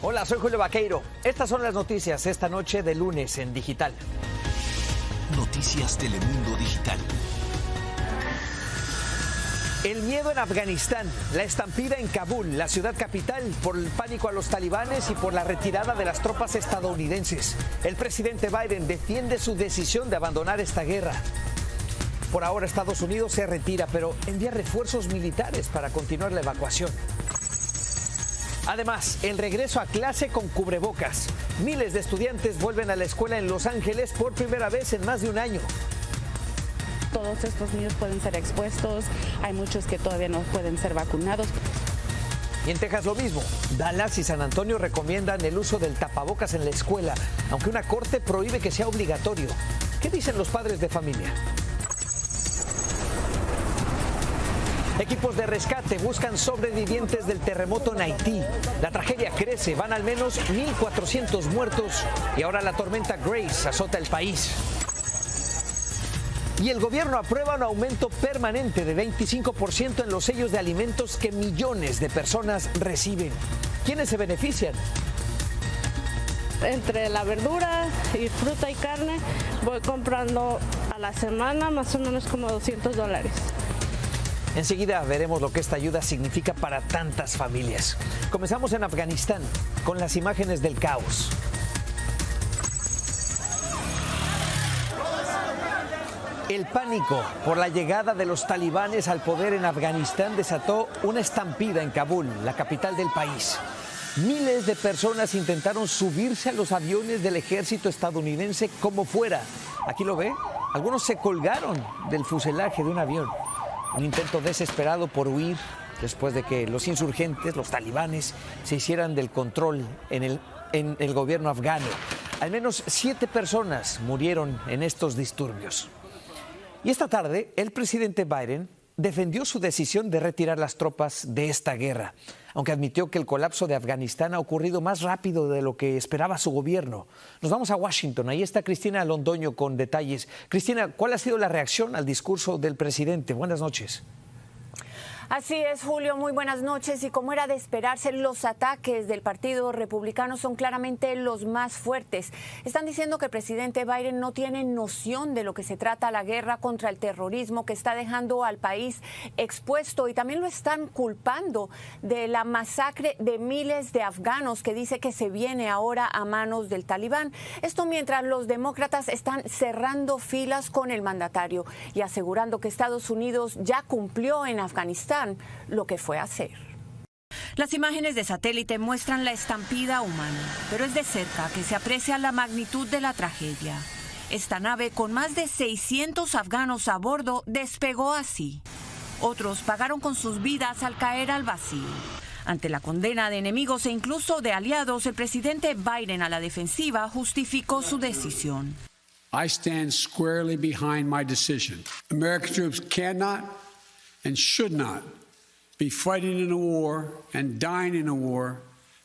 Hola, soy Julio Vaqueiro. Estas son las noticias esta noche de lunes en Digital. Noticias Telemundo Digital. El miedo en Afganistán, la estampida en Kabul, la ciudad capital, por el pánico a los talibanes y por la retirada de las tropas estadounidenses. El presidente Biden defiende su decisión de abandonar esta guerra. Por ahora Estados Unidos se retira, pero envía refuerzos militares para continuar la evacuación. Además, el regreso a clase con cubrebocas. Miles de estudiantes vuelven a la escuela en Los Ángeles por primera vez en más de un año. Todos estos niños pueden ser expuestos, hay muchos que todavía no pueden ser vacunados. Y en Texas lo mismo. Dallas y San Antonio recomiendan el uso del tapabocas en la escuela, aunque una corte prohíbe que sea obligatorio. ¿Qué dicen los padres de familia? Equipos de rescate buscan sobrevivientes del terremoto en Haití. La tragedia crece, van al menos 1.400 muertos y ahora la tormenta Grace azota el país. Y el gobierno aprueba un aumento permanente de 25% en los sellos de alimentos que millones de personas reciben. ¿Quiénes se benefician? Entre la verdura y fruta y carne voy comprando a la semana más o menos como $200. Enseguida veremos lo que esta ayuda significa para tantas familias. Comenzamos en Afganistán con las imágenes del caos. El pánico por la llegada de los talibanes al poder en Afganistán desató una estampida en Kabul, la capital del país. Miles de personas intentaron subirse a los aviones del ejército estadounidense como fuera. Aquí lo ve, algunos se colgaron del fuselaje de un avión. Un intento desesperado por huir después de que los insurgentes, los talibanes, se hicieran del control en el gobierno afgano. Al menos 7 personas murieron en estos disturbios. Y esta tarde, el presidente Biden defendió su decisión de retirar las tropas de esta guerra, aunque admitió que el colapso de Afganistán ha ocurrido más rápido de lo que esperaba su gobierno. Nos vamos a Washington, ahí está Cristina Londoño con detalles. Cristina, ¿cuál ha sido la reacción al discurso del presidente? Buenas noches. Así es, Julio, muy buenas noches. Y como era de esperarse, los ataques del Partido Republicano son claramente los más fuertes. Están diciendo que el presidente Biden no tiene noción de lo que se trata la guerra contra el terrorismo que está dejando al país expuesto, y también lo están culpando de la masacre de miles de afganos que dice que se viene ahora a manos del Talibán. Esto mientras los demócratas están cerrando filas con el mandatario y asegurando que Estados Unidos ya cumplió en Afganistán lo que fue a hacer. Las imágenes de satélite muestran la estampida humana, pero es de cerca que se aprecia la magnitud de la tragedia. Esta nave con más de 600 afganos a bordo despegó así. Otros pagaron con sus vidas al caer al vacío. Ante la condena de enemigos e incluso de aliados, el presidente Biden a la defensiva justificó su decisión. I stand squarely behind my decision. American troops cannot and should not be fighting in a war and dying in a war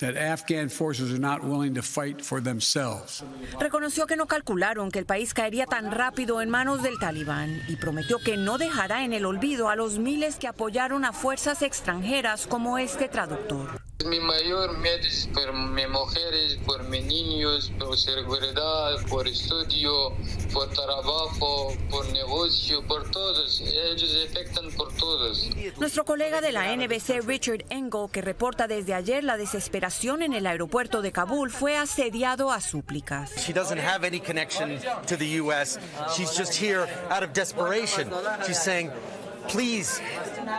that Afghan forces are not willing to fight for themselves. Reconoció que no calcularon que el país caería tan rápido en manos del Talibán y prometió que no dejará en el olvido a los miles que apoyaron a fuerzas extranjeras como este traductor. Mi mayor miedo es por mis mujeres, por mis niños, por seguridad, por estudio, por trabajo, por negocio, por todos. Ellos afectan por todos. Nuestro colega de la NBC, Richard Engel, que reporta desde ayer la desesperación en el aeropuerto de Kabul, fue asediado a súplicas. She doesn't have any connection to the U.S. She's just here out of desperation. She's saying, please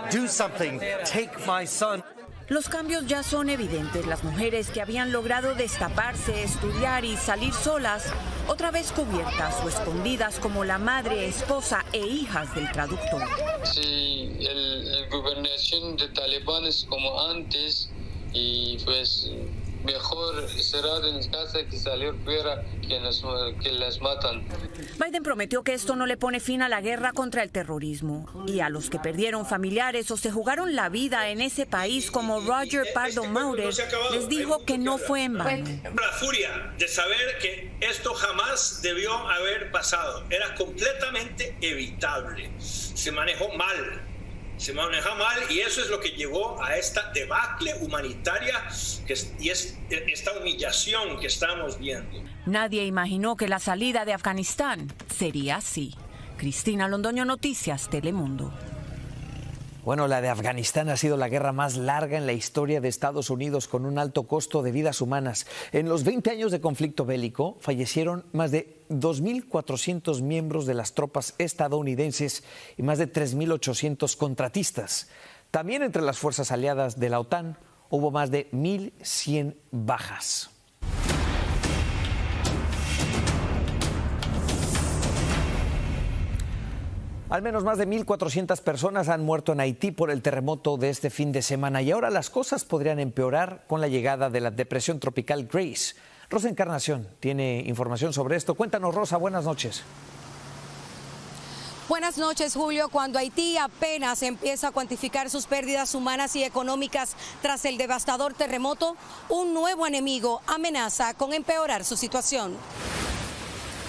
do something. Take my son. Los cambios ya son evidentes. Las mujeres que habían logrado destaparse, estudiar y salir solas, otra vez cubiertas o escondidas como la madre, esposa e hijas del traductor. Sí, la gobernación de talibanes como antes, y pues mejor cerrar en casa que salir fuera, que las matan. Biden prometió que esto no le pone fin a la guerra contra el terrorismo. Y a los que perdieron familiares o se jugaron la vida en ese país, como Roger Pardo Maurer, les dijo que no fue en vano. La furia de saber que esto jamás debió haber pasado. Era completamente evitable. Se manejó mal se maneja mal, y eso es lo que llevó a esta debacle humanitaria y esta humillación que estamos viendo. Nadie imaginó que la salida de Afganistán sería así. Cristina Londoño, Noticias Telemundo. Bueno, la de Afganistán ha sido la guerra más larga en la historia de Estados Unidos, con un alto costo de vidas humanas. En los 20 años de conflicto bélico fallecieron más de 2.400 miembros de las tropas estadounidenses y más de 3.800 contratistas. También entre las fuerzas aliadas de la OTAN hubo más de 1.100 bajas. Al menos más de 1.400 personas han muerto en Haití por el terremoto de este fin de semana, y ahora las cosas podrían empeorar con la llegada de la depresión tropical Grace. Rosa Encarnación tiene información sobre esto. Cuéntanos, Rosa, buenas noches. Buenas noches, Julio. Cuando Haití apenas empieza a cuantificar sus pérdidas humanas y económicas tras el devastador terremoto, un nuevo enemigo amenaza con empeorar su situación.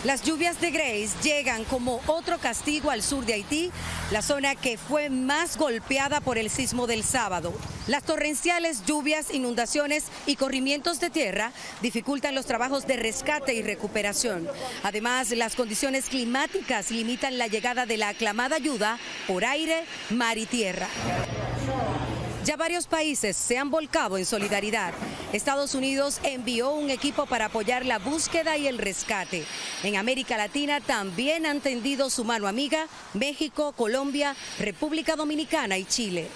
Las lluvias de Grace llegan como otro castigo al sur de Haití, la zona que fue más golpeada por el sismo del sábado. Las torrenciales lluvias, inundaciones y corrimientos de tierra dificultan los trabajos de rescate y recuperación. Además, las condiciones climáticas limitan la llegada de la aclamada ayuda por aire, mar y tierra. Ya varios países se han volcado en solidaridad. Estados Unidos envió un equipo para apoyar la búsqueda y el rescate. En América Latina también han tendido su mano amiga México, Colombia, República Dominicana y Chile.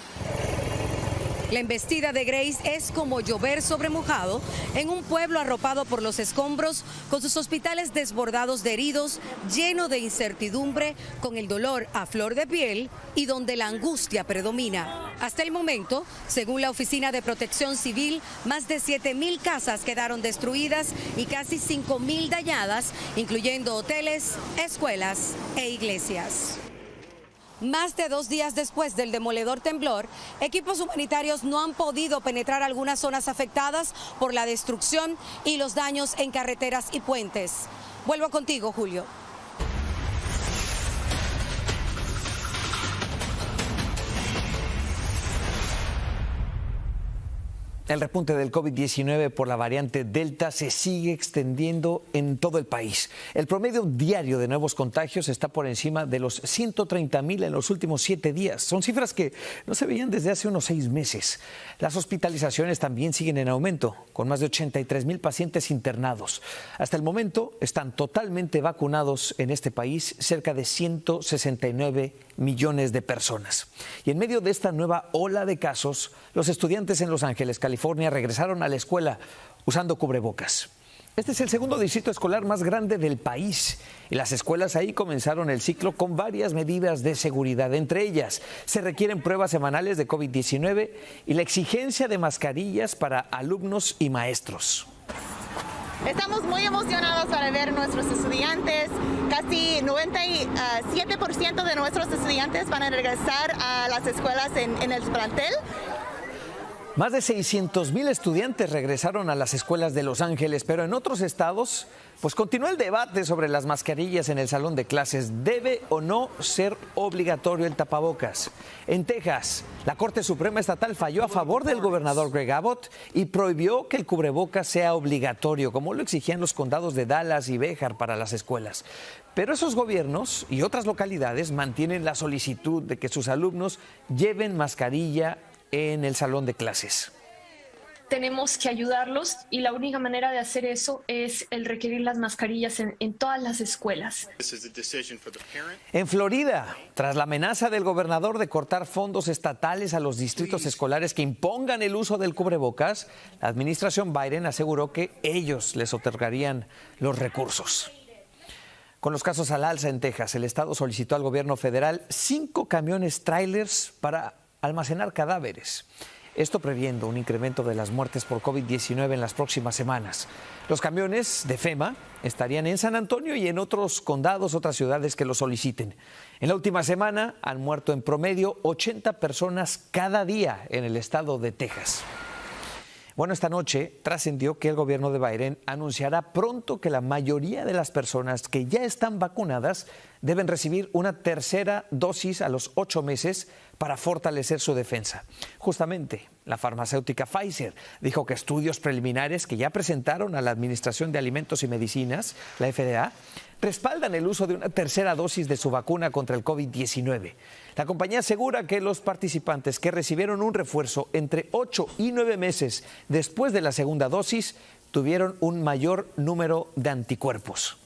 La embestida de Grace es como llover sobre mojado en un pueblo arropado por los escombros, con sus hospitales desbordados de heridos, lleno de incertidumbre, con el dolor a flor de piel y donde la angustia predomina. Hasta el momento, según la Oficina de Protección Civil, más de 7.000 casas quedaron destruidas y casi 5.000 dañadas, incluyendo hoteles, escuelas e iglesias. Más de 2 días después del demoledor temblor, equipos humanitarios no han podido penetrar algunas zonas afectadas por la destrucción y los daños en carreteras y puentes. Vuelvo contigo, Julio. El repunte del COVID-19 por la variante Delta se sigue extendiendo en todo el país. El promedio diario de nuevos contagios está por encima de los 130,000 en los últimos 7 días. Son cifras que no se veían desde hace unos 6 meses. Las hospitalizaciones también siguen en aumento, con más de 83,000 pacientes internados. Hasta el momento están totalmente vacunados en este país cerca de 169 millones de personas. Y en medio de esta nueva ola de casos, los estudiantes en Los Ángeles, California, regresaron a la escuela usando cubrebocas. Este es el segundo distrito escolar más grande del país y las escuelas ahí comenzaron el ciclo con varias medidas de seguridad. Entre ellas, se requieren pruebas semanales de COVID-19 y la exigencia de mascarillas para alumnos y maestros. Estamos muy emocionados para ver a nuestros estudiantes. Casi 97% de nuestros estudiantes van a regresar a las escuelas en el plantel. Más de 600,000 estudiantes regresaron a las escuelas de Los Ángeles, pero en otros estados, pues continúa el debate sobre las mascarillas en el salón de clases. ¿Debe o no ser obligatorio el tapabocas? En Texas, la Corte Suprema Estatal falló a favor del gobernador Greg Abbott y prohibió que el cubrebocas sea obligatorio, como lo exigían los condados de Dallas y Béjar para las escuelas. Pero esos gobiernos y otras localidades mantienen la solicitud de que sus alumnos lleven mascarilla en el salón de clases. Tenemos que ayudarlos y la única manera de hacer eso es el requerir las mascarillas en todas las escuelas. En Florida, tras la amenaza del gobernador de cortar fondos estatales a los distritos escolares que impongan el uso del cubrebocas, la administración Biden aseguró que ellos les otorgarían los recursos. Con los casos al alza en Texas, el estado solicitó al gobierno federal 5 camiones trailers para almacenar cadáveres. Esto previendo un incremento de las muertes por COVID-19 en las próximas semanas. Los camiones de FEMA estarían en San Antonio y en otros condados, otras ciudades que lo soliciten. En la última semana han muerto en promedio 80 personas cada día en el estado de Texas. Bueno, esta noche trascendió que el gobierno de Biden anunciará pronto que la mayoría de las personas que ya están vacunadas deben recibir una tercera dosis a los 8 meses para fortalecer su defensa. Justamente, la farmacéutica Pfizer dijo que estudios preliminares que ya presentaron a la Administración de Alimentos y Medicinas, la FDA, respaldan el uso de una tercera dosis de su vacuna contra el COVID-19. La compañía asegura que los participantes que recibieron un refuerzo entre 8 y 9 meses después de la segunda dosis tuvieron un mayor número de anticuerpos.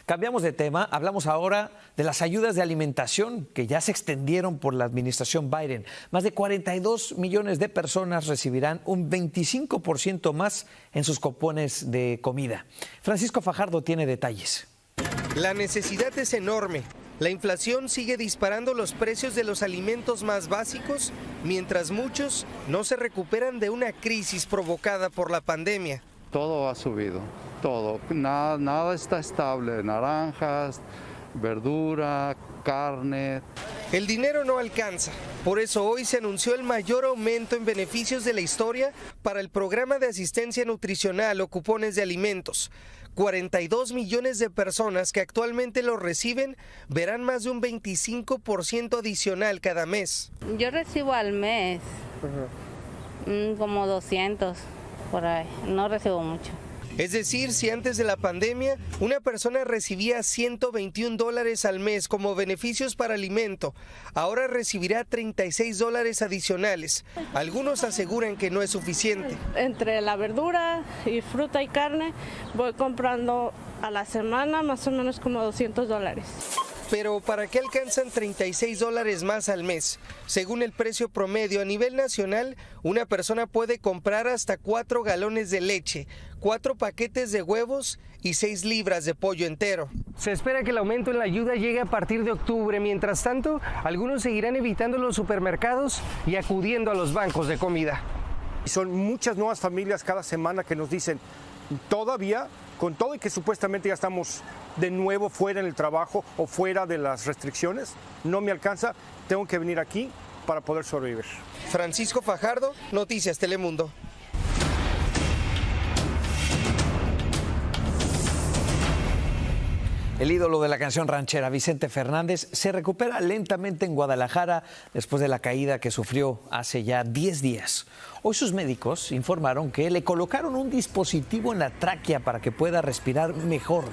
Cambiamos de tema, hablamos ahora de las ayudas de alimentación que ya se extendieron por la administración Biden. Más de 42 millones de personas recibirán un 25% más en sus cupones de comida. Francisco Fajardo tiene detalles. La necesidad es enorme. La inflación sigue disparando los precios de los alimentos más básicos, mientras muchos no se recuperan de una crisis provocada por la pandemia. Todo ha subido, todo. Nada está estable. Naranjas, verdura, carne. El dinero no alcanza. Por eso hoy se anunció el mayor aumento en beneficios de la historia para el programa de asistencia nutricional o cupones de alimentos. 42 millones de personas que actualmente lo reciben verán más de un 25% adicional cada mes. Yo recibo al mes como 200 por ahí, no recibo mucho. Es decir, si antes de la pandemia una persona recibía $121 al mes como beneficios para alimento, ahora recibirá $36 adicionales. Algunos aseguran que no es suficiente. Entre la verdura y fruta y carne voy comprando a la semana más o menos como $200. Pero ¿para qué alcanzan $36 más al mes? Según el precio promedio a nivel nacional, una persona puede comprar hasta 4 galones de leche, 4 paquetes de huevos y 6 libras de pollo entero. Se espera que el aumento en la ayuda llegue a partir de octubre. Mientras tanto, algunos seguirán evitando los supermercados y acudiendo a los bancos de comida. Son muchas nuevas familias cada semana que nos dicen, todavía, con todo y que supuestamente ya estamos de nuevo fuera en el trabajo o fuera de las restricciones, no me alcanza, tengo que venir aquí para poder sobrevivir. Francisco Fajardo, Noticias Telemundo. El ídolo de la canción ranchera, Vicente Fernández, se recupera lentamente en Guadalajara después de la caída que sufrió hace ya 10 días. Hoy sus médicos informaron que le colocaron un dispositivo en la tráquea para que pueda respirar mejor.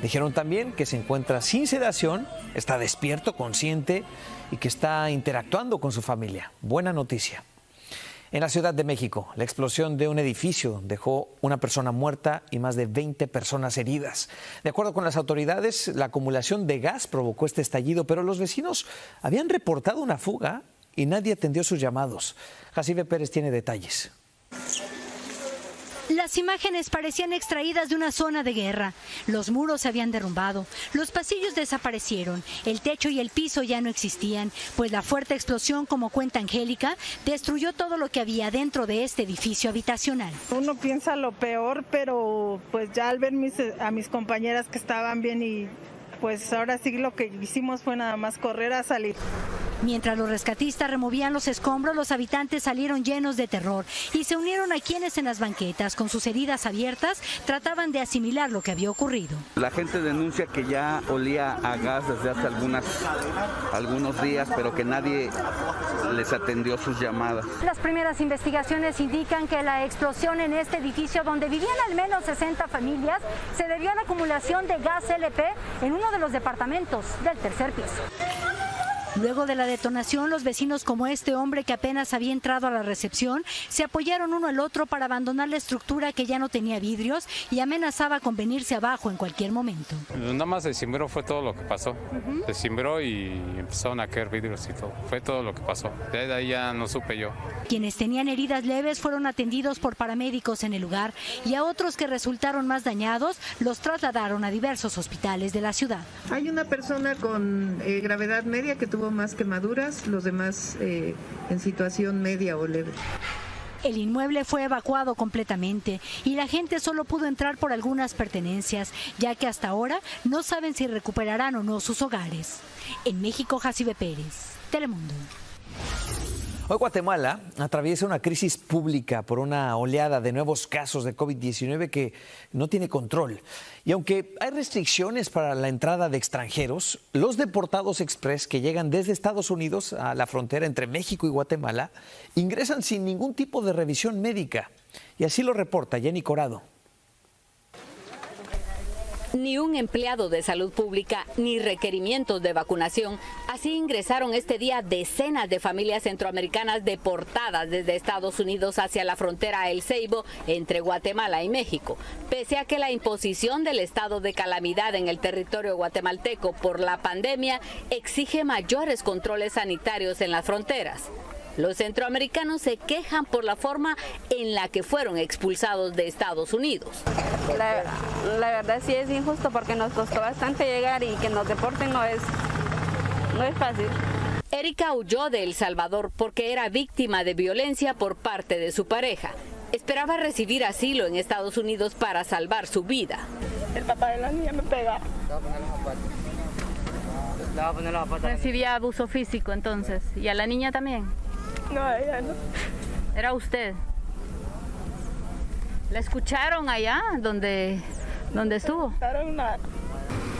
Dijeron también que se encuentra sin sedación, está despierto, consciente y que está interactuando con su familia. Buena noticia. En la Ciudad de México, la explosión de un edificio dejó una persona muerta y más de 20 personas heridas. De acuerdo con las autoridades, la acumulación de gas provocó este estallido, pero los vecinos habían reportado una fuga y nadie atendió sus llamados. Jacibe Pérez tiene detalles. Las imágenes parecían extraídas de una zona de guerra. Los muros se habían derrumbado, los pasillos desaparecieron, el techo y el piso ya no existían, pues la fuerte explosión, como cuenta Angélica, destruyó todo lo que había dentro de este edificio habitacional. Uno piensa lo peor, pero pues ya al ver a mis compañeras que estaban bien y pues ahora sí lo que hicimos fue nada más correr a salir. Mientras los rescatistas removían los escombros, los habitantes salieron llenos de terror y se unieron a quienes en las banquetas, con sus heridas abiertas, trataban de asimilar lo que había ocurrido. La gente denuncia que ya olía a gas desde hace algunos días, pero que nadie les atendió sus llamadas. Las primeras investigaciones indican que la explosión en este edificio, donde vivían al menos 60 familias, se debió a la acumulación de gas LP en uno de los departamentos del tercer piso. Luego de la detonación, los vecinos, como este hombre que apenas había entrado a la recepción, se apoyaron uno al otro para abandonar la estructura que ya no tenía vidrios y amenazaba con venirse abajo en cualquier momento. Nada más se cimbró, fue todo lo que pasó. Se cimbró y empezaron a caer vidrios y todo. Fue todo lo que pasó. De ahí ya no supe yo. Quienes tenían heridas leves fueron atendidos por paramédicos en el lugar y a otros que resultaron más dañados los trasladaron a diversos hospitales de la ciudad. Hay una persona con gravedad media que tuvo más quemaduras, los demás en situación media o leve. El inmueble fue evacuado completamente y la gente solo pudo entrar por algunas pertenencias, ya que hasta ahora no saben si recuperarán o no sus hogares. En México, Jacibe Pérez, Telemundo. Hoy Guatemala atraviesa una crisis pública por una oleada de nuevos casos de COVID-19 que no tiene control. Y aunque hay restricciones para la entrada de extranjeros, los deportados express que llegan desde Estados Unidos a la frontera entre México y Guatemala ingresan sin ningún tipo de revisión médica. Y así lo reporta Jenny Corado. Ni un empleado de salud pública ni requerimientos de vacunación. Así ingresaron este día decenas de familias centroamericanas deportadas desde Estados Unidos hacia la frontera El Ceibo entre Guatemala y México. Pese a que la imposición del estado de calamidad en el territorio guatemalteco por la pandemia exige mayores controles sanitarios en las fronteras. Los centroamericanos se quejan por la forma en la que fueron expulsados de Estados Unidos. La verdad sí es injusto porque nos costó bastante llegar y que nos deporten no es fácil. Erika huyó de El Salvador porque era víctima de violencia por parte de su pareja. Esperaba recibir asilo en Estados Unidos para salvar su vida. El papá de la niña me pega. Recibía abuso físico entonces. ¿Y a la niña también? No, ella no. ¿Era usted? ¿La escucharon allá donde estuvo? Nada.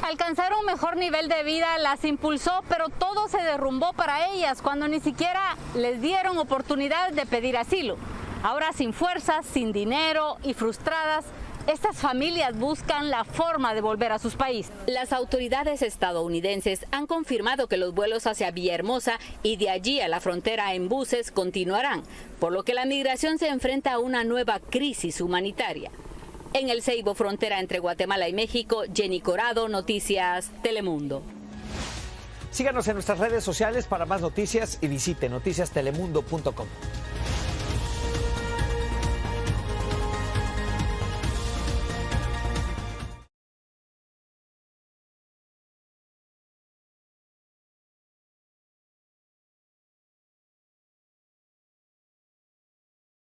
Alcanzar un mejor nivel de vida las impulsó, pero todo se derrumbó para ellas cuando ni siquiera les dieron oportunidad de pedir asilo. Ahora sin fuerzas, sin dinero y frustradas, estas familias buscan la forma de volver a sus países. Las autoridades estadounidenses han confirmado que los vuelos hacia Villahermosa y de allí a la frontera en buses continuarán, por lo que la migración se enfrenta a una nueva crisis humanitaria. En El Ceibo, frontera entre Guatemala y México, Jenny Corado, Noticias Telemundo. Síganos en nuestras redes sociales para más noticias y visite noticiastelemundo.com.